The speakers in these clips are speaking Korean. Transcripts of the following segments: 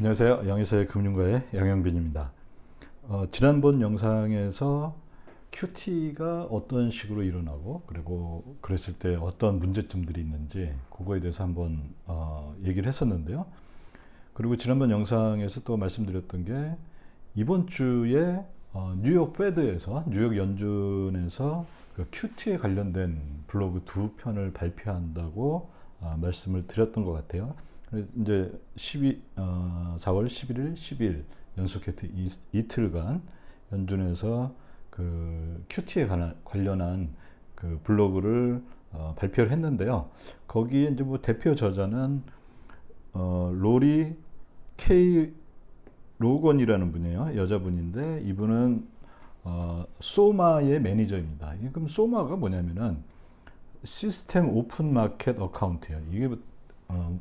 안녕하세요. 양희사의 금융가의 양영빈입니다. 지난번 영상에서 QT가 어떤 식으로 일어나고 그리고 그랬을 때 어떤 문제점들이 있는지 그거에 대해서 한번 얘기를 했었는데요. 그리고 지난번 영상에서 또 말씀드렸던 게 이번 주에 뉴욕 페드에서 뉴욕 연준에서 그 QT에 관련된 블로그 두 편을 발표한다고 말씀을 드렸던 것 같아요. 이제 4월 11일, 12일 연속해서 이틀간 연준에서 그 QT에 관련한 그 블로그를 발표를 했는데요. 거기에 이제 뭐 대표 저자는 로리 K 로건이라는 분이에요. 여자분인데 이분은 소마의 매니저입니다. 그럼 소마가 뭐냐면은 시스템 오픈 마켓 어카운트예요. 이게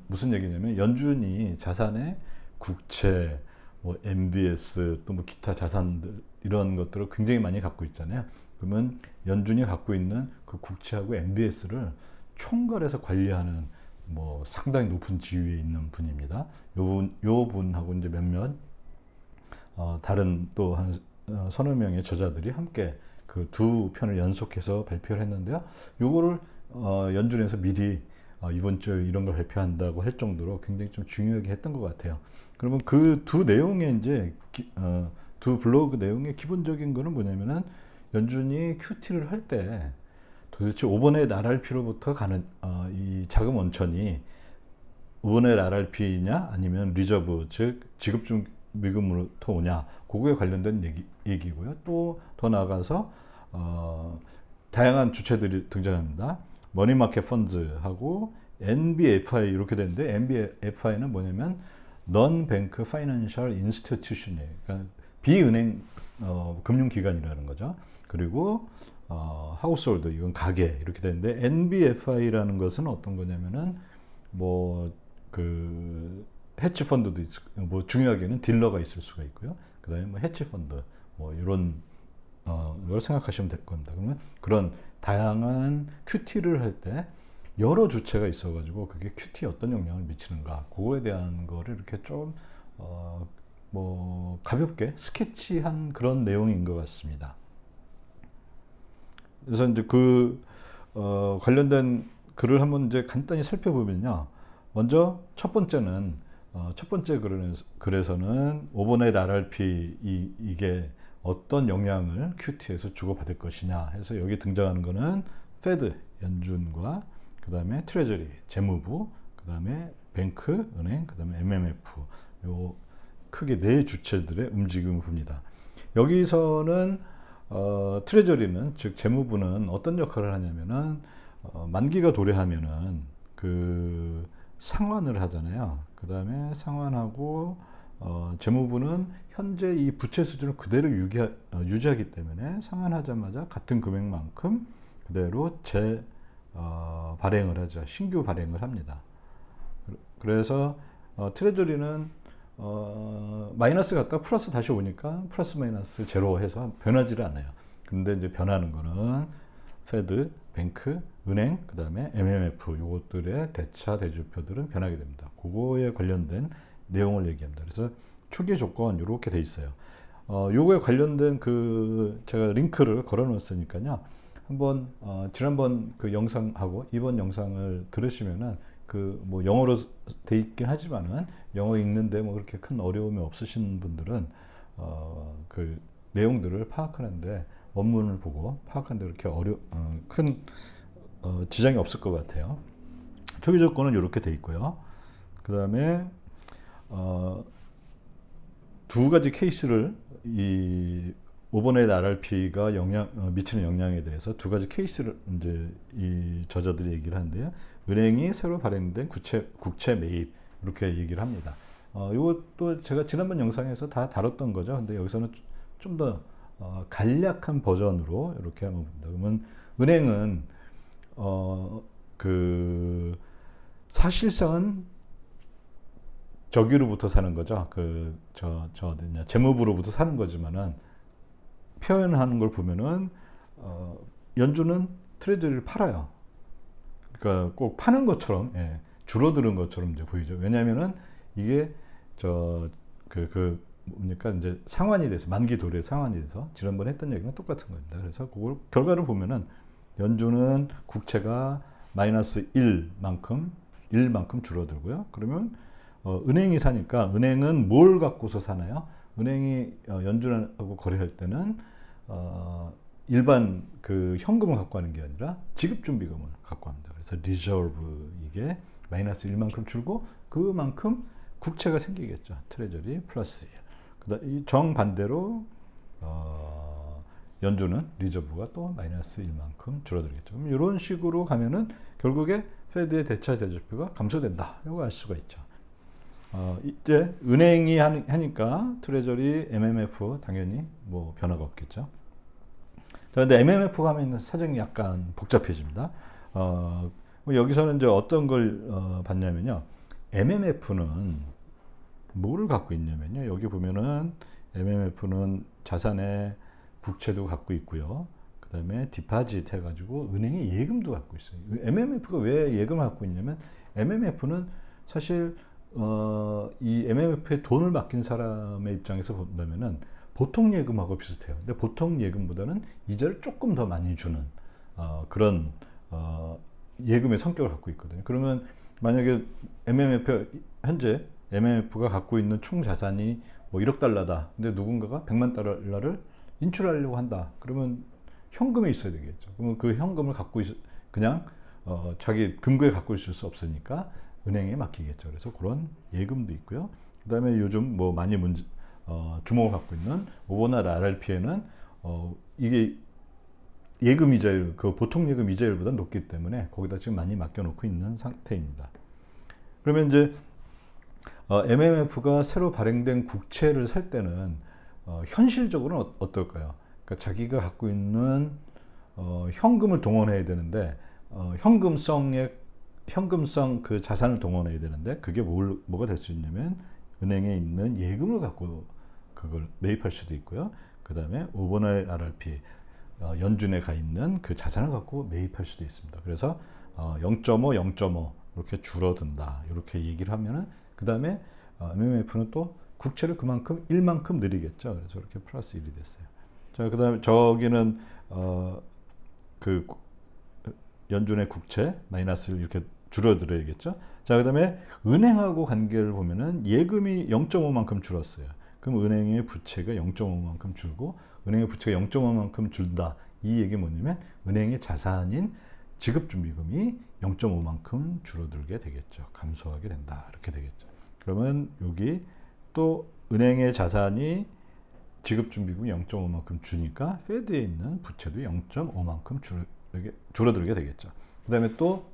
무슨 얘기냐면 연준이 자산의 국채, 뭐 MBS 또 뭐 기타 자산들 이런 것들을 굉장히 많이 갖고 있잖아요. 그러면 연준이 갖고 있는 그 국채하고 MBS를 총괄해서 관리하는 뭐 상당히 높은 지위에 있는 분입니다. 요 분하고 이제 몇몇 다른 또 한 서너 명의 저자들이 함께 그 두 편을 연속해서 발표를 했는데요. 요거를 연준에서 미리 이번 주에 이런 걸 발표한다고 할 정도로 굉장히 좀 중요하게 했던 것 같아요. 그러면 그 두 내용의 이제 두 블로그 내용의 기본적인 거는 뭐냐면은 연준이 QT를 할 때 도대체 오버넷 RRP로부터 가는 이 자금 원천이 오버넷 RRP냐 아니면 리저브 즉 지급 중 미금으로부터 오냐 그거에 관련된 얘기고요. 또 더 나아가서 다양한 주체들이 등장합니다. 머니마켓 펀드하고 NBFI 이렇게 되는데 NBFI는 뭐냐면 Non-Bank Financial Institution이에요. 그러니까 비은행 금융기관이라는 거죠. 그리고 하우스홀드 이건 가게 이렇게 되는데 NBFI라는 것은 어떤 거냐면은 뭐 그 해치 펀드도 뭐 중요하게는 딜러가 있을 수가 있고요. 그다음에 뭐 해치 펀드 뭐 이런 걸 생각하시면 될 겁니다. 그러면 그런 다양한 QT를 할 때 여러 주체가 있어가지고 그게 QT에 어떤 영향을 미치는가 그거에 대한 거를 이렇게 좀 뭐 가볍게 스케치한 그런 내용인 것 같습니다. 그래서 이제 그 관련된 글을 한번 이제 간단히 살펴보면요. 먼저 첫 번째는 첫 번째 글에서는 오버넷 RRP 이게 어떤 영향을 QT에서 주고받을 것이냐 해서 여기 등장하는 거는 페드 연준과 그 다음에 트레저리 재무부 그 다음에 뱅크 은행 그 다음에 MMF 요 크게 네 주체들의 움직임을 봅니다. 여기서는 트레저리는 즉 재무부는 어떤 역할을 하냐면은 만기가 도래하면은 그 상환을 하잖아요. 그 다음에 상환하고 재무부는 현재 이 부채 수준을 그대로 유지하기 때문에 상환하자마자 같은 금액만큼 그대로 발행을 하죠. 신규 발행을 합니다. 그래서 트레저리는 마이너스 갔다가 플러스 다시 오니까 플러스 마이너스 제로 해서 변하지를 않아요. 근데 이제 변하는 거는 페드, 뱅크, 은행, 그 다음에 MMF 요것들의 대차 대조표들은 변하게 됩니다. 그거에 관련된 내용을 얘기합니다. 그래서 초기 조건 이렇게 돼 있어요. 요거에 관련된 그 제가 링크를 걸어 놓았으니까요. 한번 지난번 그 영상하고 이번 영상을 들으시면은 그 뭐 영어로 돼 있긴 하지만은 영어 읽는데 뭐 그렇게 큰 어려움이 없으신 분들은 그 내용들을 파악하는데 원문을 보고 파악하는데 그렇게 큰 지장이 없을 것 같아요. 초기 조건은 이렇게 돼 있고요. 그 다음에 두 가지 케이스를 이 오버넷 RRP가 미치는 영향에 대해서 두 가지 케이스를 이제 이 저자들이 얘기를 하는데요. 은행이 새로 발행된 국채 매입 이렇게 얘기를 합니다. 이것도 제가 지난번 영상에서 다 다뤘던 거죠. 근데 여기서는 좀 더 간략한 버전으로 이렇게 하면 봅니다. 그러면 은행은 그 사실상은 저기로부터 사는 거죠. 어디냐 재무부로부터 사는 거지만은 표현하는 걸 보면은 연준은 트레저리를 팔아요. 그러니까 꼭 파는 것처럼 줄어드는 것처럼 이제 보이죠. 왜냐하면은 이게 뭡니까 이제 상환이 돼서 만기 도래 상환이 돼서 지난번에 했던 얘기는 똑같은 겁니다. 그래서 그걸 결과를 보면은 연준은 국채가 마이너스 1만큼 줄어들고요. 그러면 은행이 사니까 은행은 뭘 갖고서 사나요? 은행이 연준하고 거래할 때는 일반 그 현금을 갖고 하는 게 아니라 지급준비금을 갖고 합니다. 그래서 리저브 이게 마이너스 1만큼 줄고 그만큼 국채가 생기겠죠. 트레저리 플러스 1. 이 정반대로 연준은 리저브가 또 마이너스 1만큼 줄어들겠죠. 그럼 이런 식으로 가면은 결국에 페드의 대차 대조표가 감소된다. 이거 알 수가 있죠. 이때 은행이 하니까 트레저리, MMF 당연히 뭐 변화가 없겠죠. 자, 근데 MMF가 하면 사정이 약간 복잡해집니다. 여기서는 이제 어떤 걸 봤냐면요. MMF는 뭐를 갖고 있냐면요. 여기 보면은 MMF는 자산에 국채도 갖고 있고요. 그 다음에 디파짓 해가지고 은행에 예금도 갖고 있어요. MMF가 왜 예금을 갖고 있냐면 MMF는 사실 이 MMF에 돈을 맡긴 사람의 입장에서 본다면은 보통 예금하고 비슷해요. 근데 보통 예금보다는 이자를 조금 더 많이 주는 그런 예금의 성격을 갖고 있거든요. 그러면 만약에 현재 MMF가 갖고 있는 총 자산이 뭐 1억 달러다. 근데 누군가가 100만 달러를 인출하려고 한다. 그러면 현금에 있어야 되겠죠. 그러면 그 현금을 그냥 자기 금고에 갖고 있을 수 없으니까 은행에 맡기겠죠. 그래서 그런 예금도 있고요. 그다음에 요즘 뭐 많이 주목을 갖고 있는 오버나이트 RRP에는 이게 예금 이자율, 그 보통 예금 이자율보다 높기 때문에 거기다 지금 많이 맡겨놓고 있는 상태입니다. 그러면 이제 MMF가 새로 발행된 국채를 살 때는 현실적으로는 어떨까요? 그러니까 자기가 갖고 있는 현금을 동원해야 되는데 현금성 그 자산을 동원해야 되는데 그게 뭐가 될 수 있냐면 은행에 있는 예금을 갖고 그걸 매입할 수도 있고요. 그 다음에 오버나이트 RRP 연준에 가 있는 그 자산을 갖고 매입할 수도 있습니다. 그래서 0.5, 0.5 이렇게 줄어든다. 이렇게 얘기를 하면은 그 다음에 MMF는 또 국채를 그만큼 1만큼 늘리겠죠. 그래서 이렇게 플러스 1이 됐어요. 자, 그 다음에 저기는 그 연준의 국채 마이너스를 이렇게 줄어들어야겠죠. 자, 그 다음에 은행하고 관계를 보면은 예금이 0.5만큼 줄었어요. 그럼 은행의 부채가 0.5만큼 줄고 은행의 부채가 0.5만큼 줄다. 이 얘기 뭐냐면 은행의 자산인 지급준비금이 0.5만큼 줄어들게 되겠죠. 감소하게 된다. 이렇게 되겠죠. 그러면 여기 또 은행의 자산이 지급준비금이 0.5만큼 주니까 페드에 있는 부채도 0.5만큼 줄어들게 되겠죠. 그 다음에 또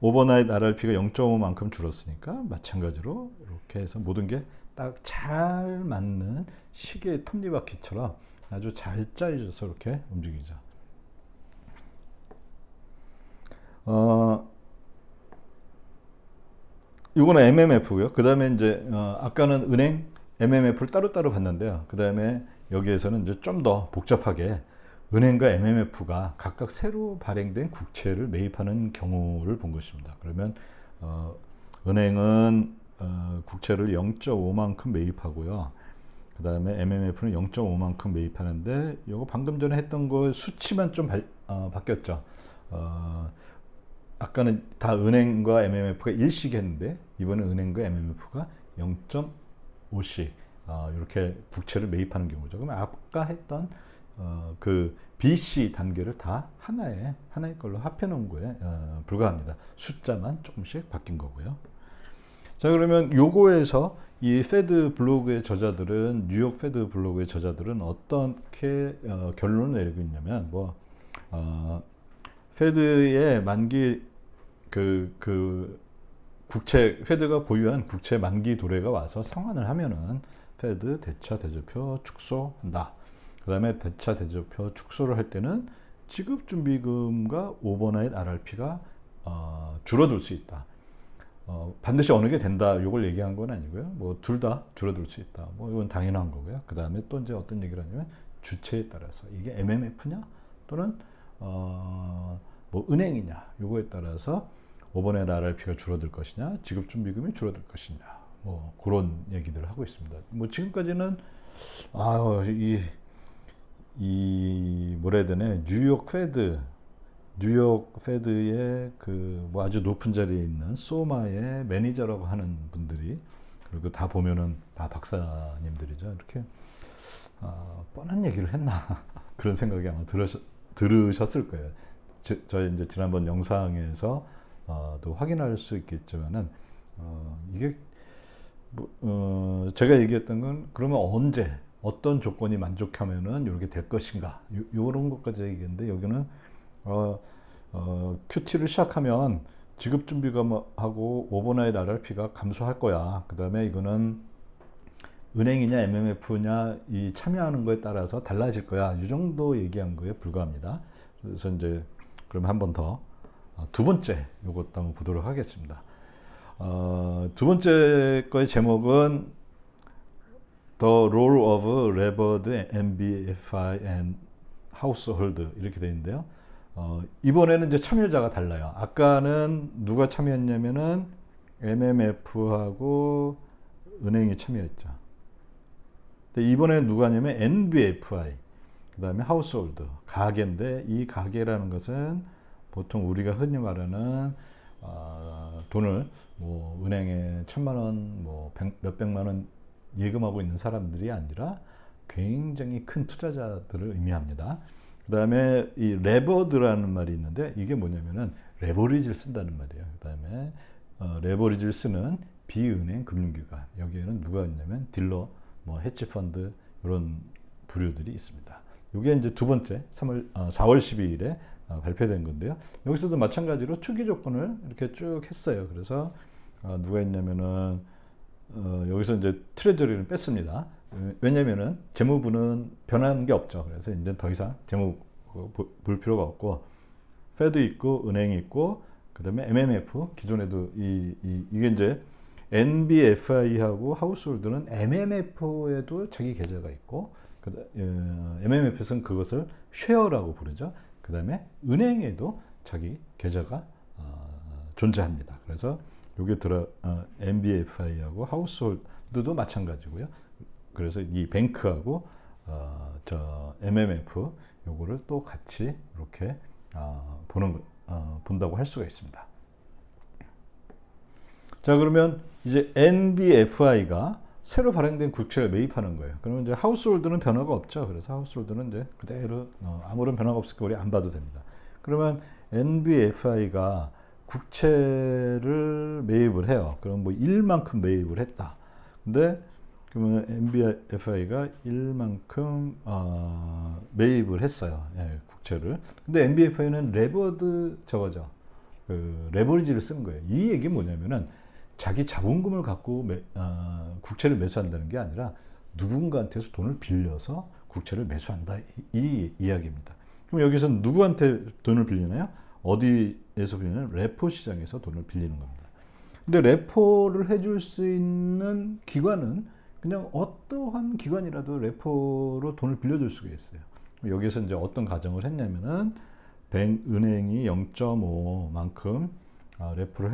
오버나이트 RRP가 0.5만큼 줄었으니까 마찬가지로 이렇게 해서 모든 게 딱 잘 맞는 시계의 톱니바퀴처럼 아주 잘 짜여져서 이렇게 움직이죠. 이거는 MMF고요. 그 다음에 이제 아까는 은행 MMF를 따로따로 봤는데요. 그 다음에 여기에서는 이제 좀 더 복잡하게 은행과 MMF가 각각 새로 발행된 국채를 매입하는 경우를 본 것입니다. 그러면 은행은 국채를 0.5만큼 매입하고요. 그 다음에 MMF는 0.5만큼 매입하는데 이거 방금 전에 했던 거 수치만 좀 바뀌었죠. 아까는 다 은행과 MMF가 1씩 했는데 이번엔 은행과 MMF가 0.5씩 이렇게 국채를 매입하는 경우죠. 그러면 아까 했던 그 BC 단계를 다 하나의 걸로 합해 놓은 거에 불과합니다. 숫자만 조금씩 바뀐 거고요. 자, 그러면 요거에서 이 페드 블로그의 저자들은 뉴욕 페드 블로그의 저자들은 어떻게 결론을 내리고 있냐면 페드의 만기 국채 페드가 보유한 국채 만기 도래가 와서 상환을 하면은 페드 대차 대조표 축소한다. 그 다음에 대차 대조표 축소를 할 때는 지급준비금과 오버나이트 RRP가 줄어들 수 있다. 반드시 어느 게 된다. 이걸 얘기한 건 아니고요. 뭐 둘 다 줄어들 수 있다. 뭐 이건 당연한 거고요. 그 다음에 또 이제 어떤 얘기를 하냐면 주체에 따라서 이게 MMF냐 또는 뭐 은행이냐. 요거에 따라서 오버나이트 RRP가 줄어들 것이냐, 지급준비금이 줄어들 것이냐. 뭐 그런 얘기들을 하고 있습니다. 뭐 지금까지는 이 뭐라 해야 되나 뉴욕 페드의 그 뭐 아주 높은 자리에 있는 소마의 매니저라고 하는 분들이, 그리고 다 보면은 다 박사님들이죠. 이렇게 뻔한 얘기를 했나 그런 생각이 아마 들으셨을 거예요. 저희 이제 지난번 영상에서 또 확인할 수 있겠지만은 이게 제가 얘기했던 건 그러면 언제 어떤 조건이 만족하면은 이렇게 될 것인가, 요런 것까지 얘기했는데, 여기는 QT를 시작하면 지급준비금하고 오버나잇 RRP가 감소할 거야. 그 다음에 이거는 은행이냐 MMF냐 이 참여하는 거에 따라서 달라질 거야. 이 정도 얘기한 거에 불과합니다. 그래서 이제 그럼 한 번 더 두 번째 요것도 한번 보도록 하겠습니다. 두 번째 거의 제목은 The Role of Levered NBFI and Household 이렇게 되어 있는데요. 이번에는 이제 참여자가 달라요. 아까는 누가 참여했냐면은 MMF하고 은행이 참여했죠. 근데 이번에는 누가 하냐면 NBFI, 그 다음에 하우스홀드, 가게인데, 이 가게라는 것은 보통 우리가 흔히 말하는 돈을 뭐 은행에 1,000만 원, 뭐 몇백만 원 예금하고 있는 사람들이 아니라 굉장히 큰 투자자들을 의미합니다. 그 다음에 이 레버드라는 말이 있는데, 이게 뭐냐면은 레버리지를 쓴다는 말이에요. 그 다음에 레버리지를 쓰는 비은행 금융기관, 여기에는 누가 있냐면 딜러, 뭐 헤지펀드, 이런 부류들이 있습니다. 이게 이제 두 번째 4월 12일에 발표된 건데요. 여기서도 마찬가지로 초기 조건을 이렇게 쭉 했어요. 그래서 누가 있냐면은 여기서 이제 트레저리를 뺐습니다. 왜냐면은 재무부는 변한 게 없죠. 그래서 이제 더 이상 재무 볼 필요가 없고, 페드 있고 은행이 있고, 그다음에 MMF, 기존에도 이게 이제 NBFI하고 하우스홀드는 MMF에도 자기 계좌가 있고, MMF에서는 그것을 쉐어라고 부르죠. 그 다음에 은행에도 자기 계좌가 존재합니다. 그래서 여기 NBFI하고 하우스홀드도 마찬가지고요. 그래서 이 뱅크하고 MMF 요거를 또 같이 이렇게 본다고 할 수가 있습니다. 자, 그러면 이제 NBFI가 새로 발행된 국채를 매입하는 거예요. 그러면 이제 하우스홀드는 변화가 없죠. 그래서 하우스홀드는 이제 그대로 아무런 변화가 없으니까 우리 안 봐도 됩니다. 그러면 NBFI가 국채를 매입을 해요. 그럼 뭐 1만큼 매입을 했다. 근데 그러면 NBFI가 1만큼 매입을 했어요. 예, 국채를. 근데 NBFI는 레버드 저거죠. 그 레버리지를 쓰는 거예요. 이 얘기는 뭐냐면은 자기 자본금을 갖고 국채를 매수한다는 게 아니라 누군가한테서 돈을 빌려서 국채를 매수한다, 이 이야기입니다. 그럼 여기서 누구한테 돈을 빌리나요? 어디에서 빌리냐면 레포 시장에서 돈을 빌리는 겁니다. 근데 레포를 해줄 수 있는 기관은 그냥 어떠한 기관이라도 레포로 돈을 빌려줄 수가 있어요. 여기서 이제 어떤 가정을 했냐면은 은행이 0.5만큼 레포를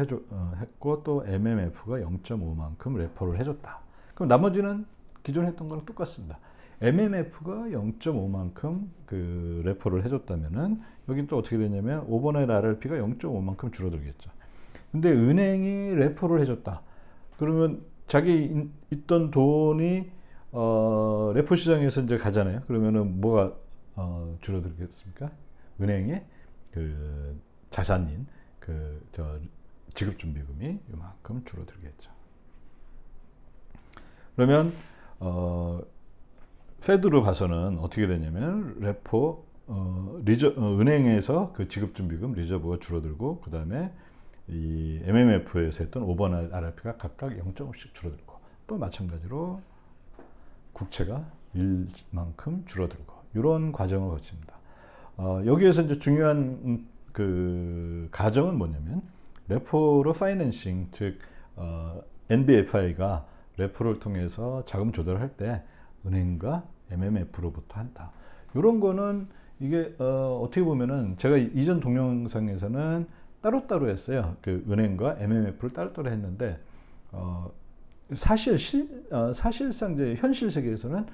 했고, 또 MMF가 0.5만큼 레포를 해줬다. 그럼 나머지는 기존에 했던 거랑 똑같습니다. MMF가 0.5만큼 그 레포를 해줬다면은 여긴 또 어떻게 되냐면 오버나잇 RRP가 0.5만큼 줄어들겠죠. 근데 은행이 레포를 해줬다. 그러면 자기 있던 돈이 레포 시장에서 이제 가잖아요. 그러면은 뭐가 줄어들겠습니까? 은행의 그 자산인 지급준비금이 이만큼 줄어들겠죠. 그러면 페드로 봐서는 어떻게 되냐면 레포 은행에서 그 지급준비금 리저브가 줄어들고, 그 다음에 이 MMF에서 했던 오버나잇 RRP가 각각 0.5씩 줄어들고, 또 마찬가지로 국채가 1만큼 줄어들고, 이런 과정을 거칩니다. 여기에서 이제 중요한 그 가정은 뭐냐면 레포로 파이낸싱, 즉 NBFI가 레포를 통해서 자금 조달할 때 은행과 MMF로부터 한다. 이런 거는 이게 어떻게 보면은 제가 이전 동영상에서는 따로따로 했어요. 그 은행과 MMF를 따로따로 했는데 사실상 이제 현실 세계에서는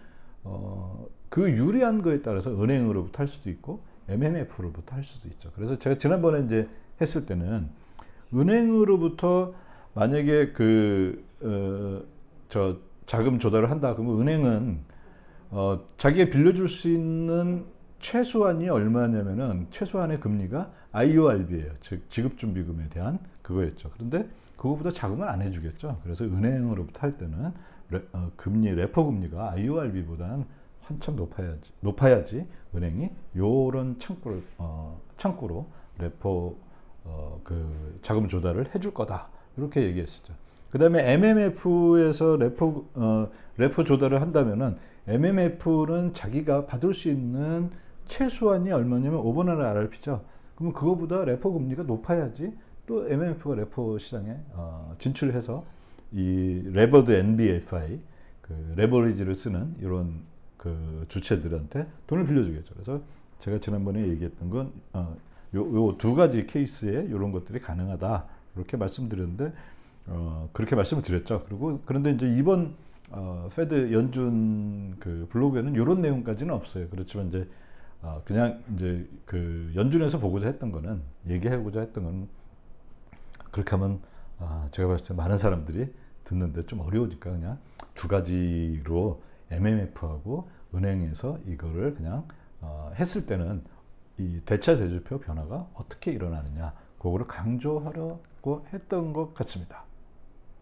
그 유리한 거에 따라서 은행으로부터 할 수도 있고 MMF로부터 할 수도 있죠. 그래서 제가 지난번에 이제 했을 때는 은행으로부터 만약에 저 자금 조달을 한다 그러면 은행은 자기가 빌려줄 수 있는 최소한이 얼마냐면은 최소한의 금리가 IORB예요. 즉 지급준비금에 대한 그거였죠. 그런데 그거보다 자금을 안 해주겠죠. 그래서 은행으로부터 할 때는 금리 레포 금리가 IORB보다는 한참 높아야지 은행이 요런 창구로 레포 자금 조달을 해줄 거다 이렇게 얘기했었죠. 그 다음에 MMF에서 레포 조달을 한다면은 MMF는 자기가 받을 수 있는 최소한이 얼마냐면 5번하는 RRP죠. 그러면 그거보다 레포 금리가 높아야지 또 MMF가 레포 시장에 진출해서 이 레버드 NBFI 레버리지를 쓰는 이런 주체들한테 돈을 빌려주겠죠. 그래서 제가 지난번에 얘기했던 건 요 두 가지 케이스에 이런 것들이 가능하다 이렇게 말씀드렸는데 그렇게 말씀을 드렸죠. 그런데 이제 이번 페드 연준 블로그에는 이런 내용까지는 없어요. 그렇지만 이제 그냥 이제 연준에서 보고자 했던 거는 얘기하고자 했던 건 그렇게 하면 제가 봤을 때 많은 사람들이 듣는데 좀 어려우니까 그냥 두 가지로 MMF하고 은행에서 이거를 그냥 했을 때는 이 대차 대조표 변화가 어떻게 일어나느냐 그거를 강조하려고 했던 것 같습니다.